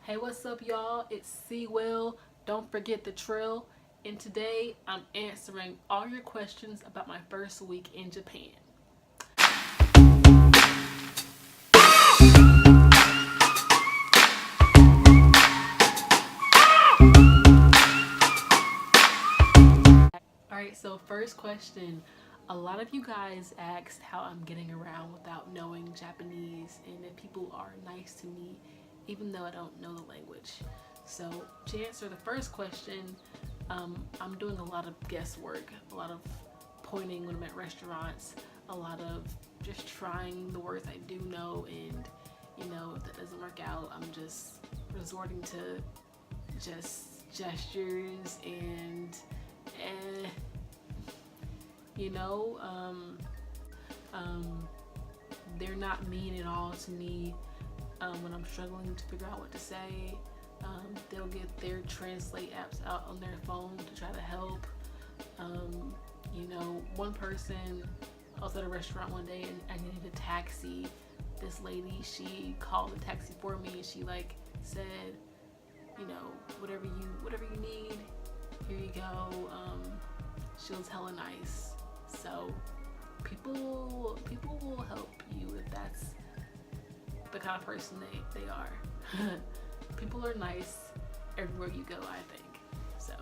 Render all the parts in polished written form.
Hey, what's up, y'all? It's C Will. Don't forget the trill. And today I'm answering all your questions about my first week in Japan. Alright, so first question. A lot of you guys asked how I'm getting around without knowing Japanese and if people are nice to me even though I don't know the language. So to answer the first question, I'm doing a lot of guesswork, a lot of pointing when I'm at restaurants, a lot of just trying the words I do know, and if that doesn't work out, I'm just resorting to just gestures and you know, they're not mean at all to me when I'm struggling to figure out what to say. They'll get their translate apps out on their phone to try to help. One person, I was at a restaurant one day and I needed a taxi. This lady, she called the taxi for me and she said, whatever you need, here you go. She was hella nice. So people will help you if that's the kind of person they are. People are nice everywhere you go, I think. So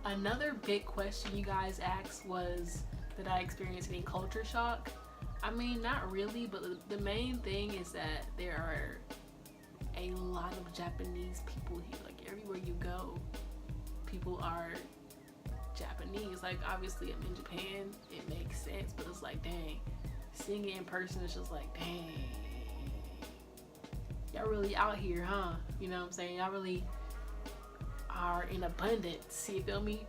another big question you guys asked was, did I experience any culture shock? I mean, not really, but the main thing is that there are a lot of Japanese people here. Like everywhere you go, people are Japanese. Like obviously I'm in Japan, it makes sense, but it's like, dang, seeing it in person, it's just like, dang, y'all really out here, huh? You know what I'm saying? Y'all really are in abundance, you feel me?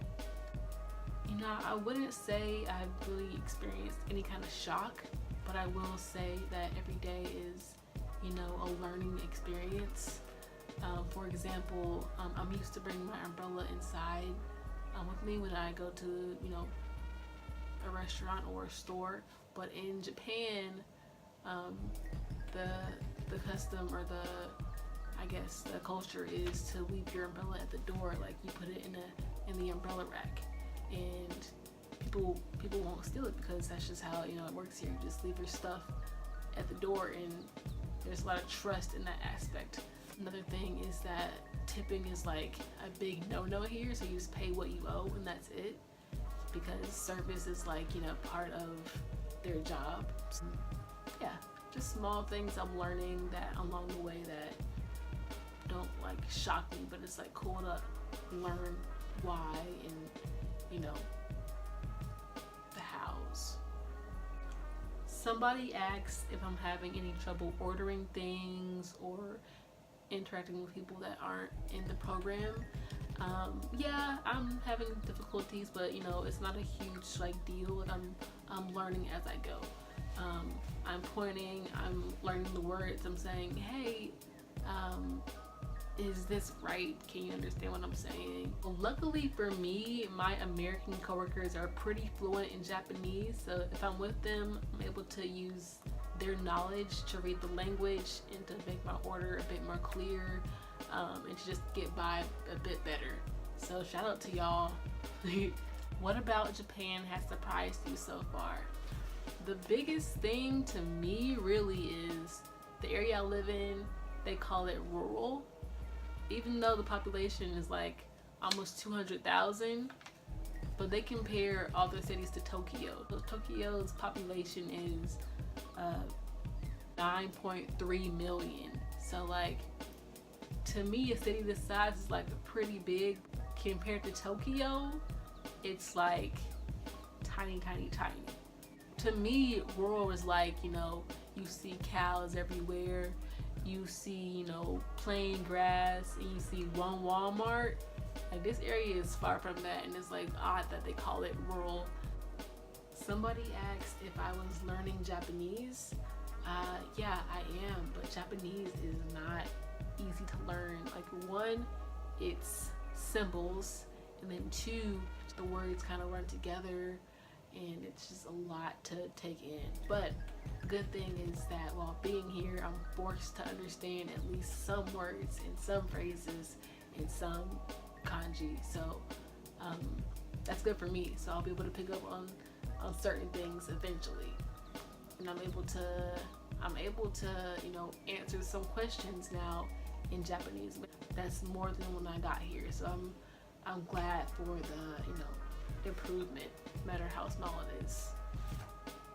I wouldn't say I've really experienced any kind of shock, but I will say that every day is, a learning experience. For example, I'm used to bringing my umbrella inside with me when I go to, a restaurant or a store. But in Japan, the custom or the culture is to leave your umbrella at the door. Like you put it in the umbrella rack, and people won't steal it because that's just how it works here. You just leave your stuff at the door, and there's a lot of trust in that aspect. Another thing is that tipping is like a big no-no here, so you just pay what you owe and that's it, because service is part of their job. So, yeah, just small things I'm learning that along the way that don't shock me, but it's cool to learn why and the hows. Somebody asked if I'm having any trouble ordering things or interacting with people that aren't in the program. Yeah, I'm having difficulties, but it's not a huge deal. I'm learning as I go. I'm pointing, I'm learning the words, I'm saying, hey, is this right? Can you understand what I'm saying? Well, luckily for me, my American coworkers are pretty fluent in Japanese, so if I'm with them, I'm able to use their knowledge to read the language and to make my order a bit more clear, and to just get by a bit better. So shout out to y'all. What about Japan has surprised you so far? The biggest thing to me really is the area I live in. They call it rural, even though the population is almost 200,000, but they compare all the cities to Tokyo. So Tokyo's population is 9.3 million. So to me, a city this size is pretty big. Compared to Tokyo, it's tiny. To me, rural is you see cows everywhere, you see plain grass, and you see one Walmart. This area is far from that, and it's odd that they call it rural. Somebody asked if I was learning Japanese. Yeah, I am, but Japanese is not easy to learn. One, it's symbols, and then two, the words kind of run together, and it's just a lot to take in. But The good thing is that while being here, I'm forced to understand at least some words and some phrases and some kanji. So that's good for me. So I'll be able to pick up on certain things eventually, and I'm able to answer some questions now in Japanese. That's more than when I got here. So I'm glad for the improvement, no matter how small it is.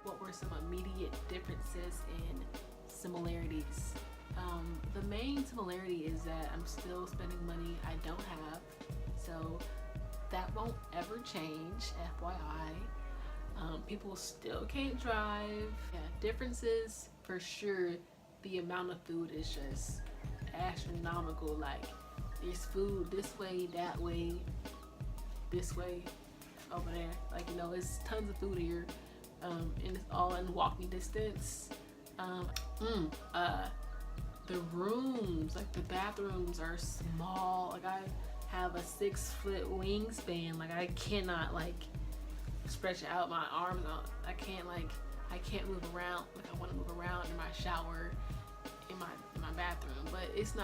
What were some immediate differences and similarities? The main similarity is that I'm still spending money I don't have, so that won't ever change, FYI. People still can't drive. Yeah, differences for sure. The amount of food is just astronomical. Like, there's food this way, that way, this way, over there. Like, it's tons of food here, and it's all in walking distance. The rooms, like the bathrooms, are small. Like, I have a 6-foot wingspan. Like, I cannot stretch out my arms out. I can't move around like I want to move around in my shower, in my bathroom. But it's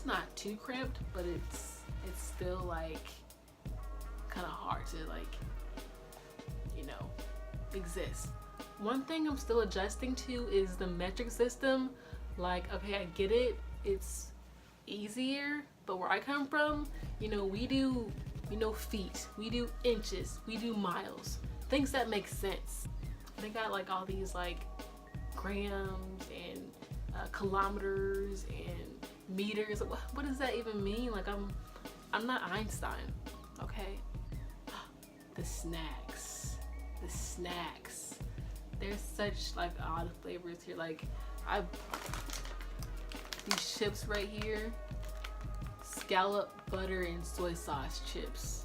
not too cramped, but it's still kind of hard to exist. One thing I'm still adjusting to is the metric system. Like, okay, I get it, it's easier, but where I come from, we do feet, we do inches, we do miles, things that make sense. They got all these grams and kilometers and meters. What does that even mean? I'm not Einstein, okay? The snacks. There's such odd flavors here. These chips right here, scallop butter and soy sauce chips.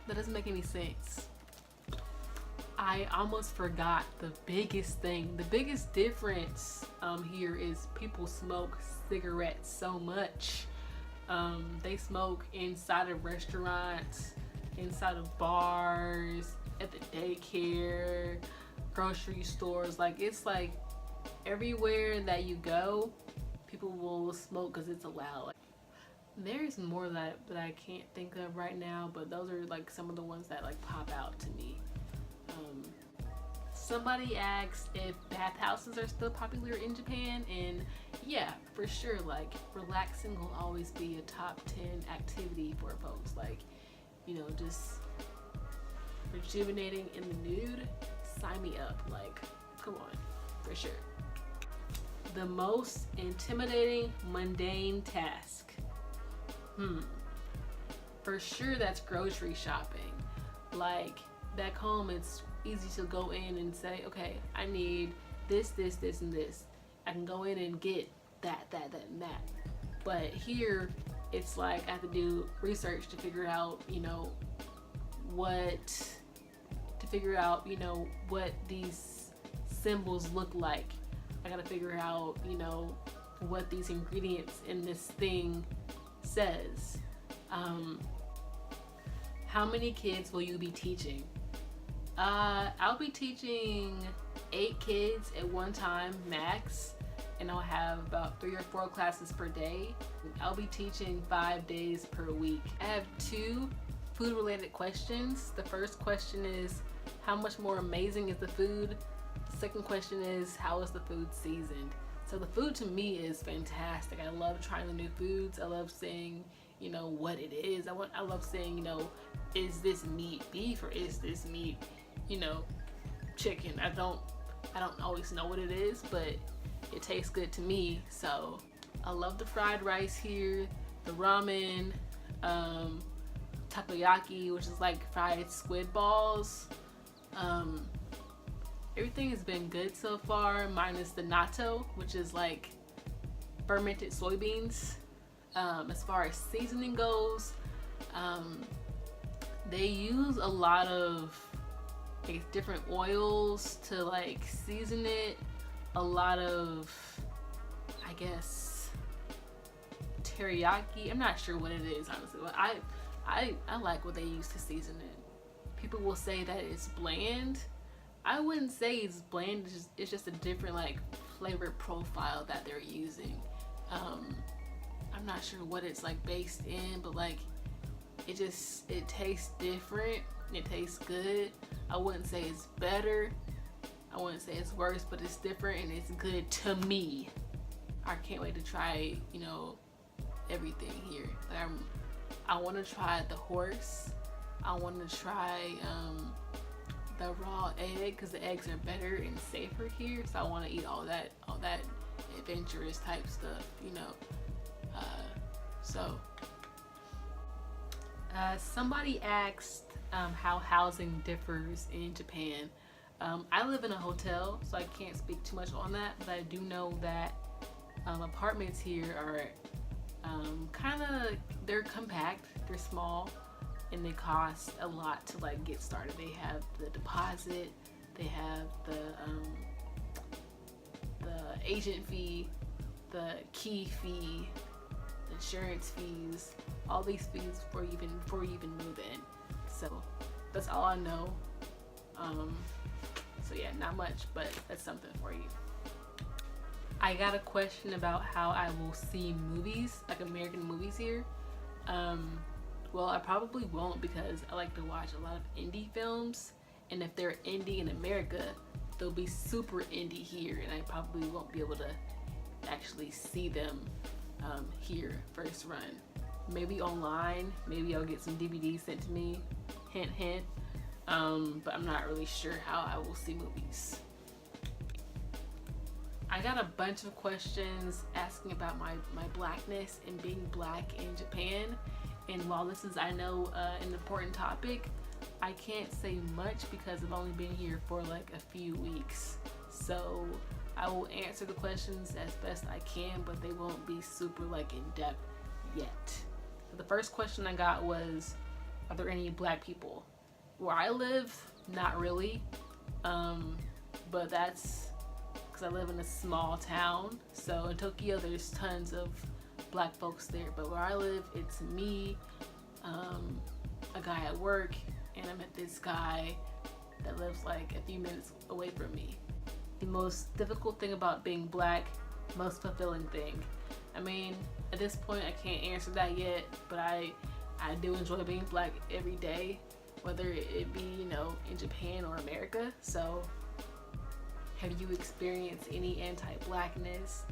That doesn't make any sense. I almost forgot the biggest thing. The biggest difference here is people smoke cigarettes so much. They smoke inside of restaurants, inside of bars, at the daycare, grocery stores. It's everywhere that you go, people will smoke because it's allowed. There's more that I can't think of right now, but those are some of the ones that pop out to me. Somebody asked if bathhouses are still popular in Japan, and yeah, for sure. Relaxing will always be a top 10 activity for folks. Just rejuvenating in the nude, sign me up. Come on, for sure. The most intimidating mundane task. For sure that's grocery shopping. Back home, it's easy to go in and say, okay, I need this, and this. I can go in and get that, and that. But here, it's I have to do research to figure out, what these symbols look like. I gotta figure out, what these ingredients in this thing says. How many kids will you be teaching? I'll be teaching 8 kids at one time max, and I'll have about 3 or 4 classes per day. I'll be teaching 5 days per week. I have 2 food related questions. The first question is, how much more amazing is the food? The second question is, how is the food seasoned? So the food to me is fantastic. I love trying the new foods. I love seeing, what it is. I love saying, is this meat beef or is this meat, chicken? I don't always know what it is, but it tastes good to me. So I love the fried rice here, the ramen, takoyaki, which is fried squid balls. Everything has been good so far, minus the natto, which is fermented soybeans. As far as seasoning goes, they use a lot of different oils to season it. A lot of, I guess, teriyaki. I'm not sure what it is, honestly, but I like what they use to season it. People will say that it's bland, I wouldn't say it's bland. It's just a different like flavor profile that they're using. I'm not sure what it's like based in, but like it tastes different. It tastes good. I wouldn't say it's better. I wouldn't say it's worse, but it's different and it's good to me. I can't wait to try, you know, everything here. Like I want to try the horse. I want to try the raw egg because the eggs are better and safer here. So I want to eat all that adventurous type stuff, you know. Somebody asked how housing differs in Japan. I live in a hotel, so I can't speak too much on that, but I do know that apartments here are they're compact, they're small, and they cost a lot to like get started. They have the deposit, they have the agent fee, the key fee, the insurance fees, all these fees before you even move in. So that's all I know. So yeah, not much, but that's something for you. I got a question about how I will see movies, like American movies here. Well, I probably won't because I like to watch a lot of indie films, and if they're indie in America, they'll be super indie here, and I probably won't be able to actually see them here first run. Maybe online, maybe I'll get some DVDs sent to me, hint hint, but I'm not really sure how I will see movies. I got a bunch of questions asking about my blackness and being black in Japan, and while this is, I know, an important topic, I can't say much because I've only been here for like a few weeks. So I will answer the questions as best I can, but they won't be super like in depth yet. So the first question I got was, are there any black people? Where I live, not really, but that's because I live in a small town. So in Tokyo, there's tons of black folks there, but where I live, it's me, a guy at work, and I met this guy that lives like a few minutes away from me. The most difficult thing about being black, most fulfilling thing. I mean, at this point, I can't answer that yet, but I do enjoy being black every day, whether it be, you know, in Japan or America. So have you experienced any anti-blackness?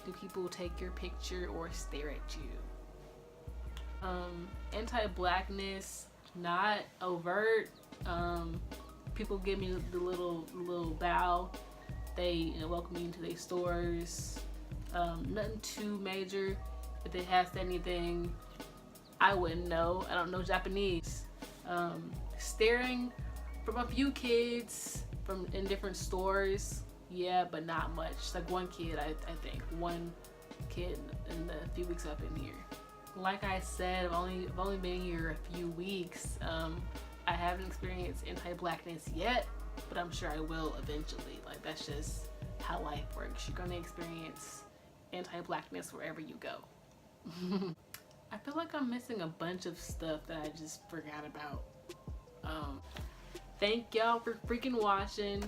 Do people take your picture or stare at you? Anti-blackness, not overt. People give me the little bow. They welcome me into their stores. Nothing too major. If they have anything, I wouldn't know. I don't know Japanese. Staring from a few kids in different stores, yeah, but not much. Like one kid, I think one kid in the few weeks I've been here. Like I said, I've only been here a few weeks. I haven't experienced anti-blackness yet, but I'm sure I will eventually. Like that's just how life works. You're gonna experience anti-blackness wherever you go. I feel like I'm missing a bunch of stuff that I just forgot about. Thank y'all for freaking watching.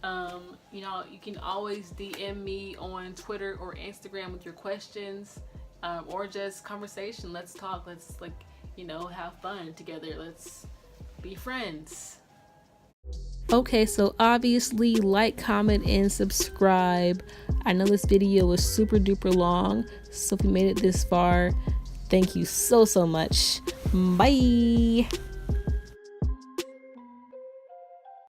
You know, you can always DM me on Twitter or Instagram with your questions, or just conversation. Let's talk. Let's have fun together. Let's be friends. Okay, so obviously like, comment, and subscribe. I know this video was super duper long, so if you made it this far, thank you so much. Bye.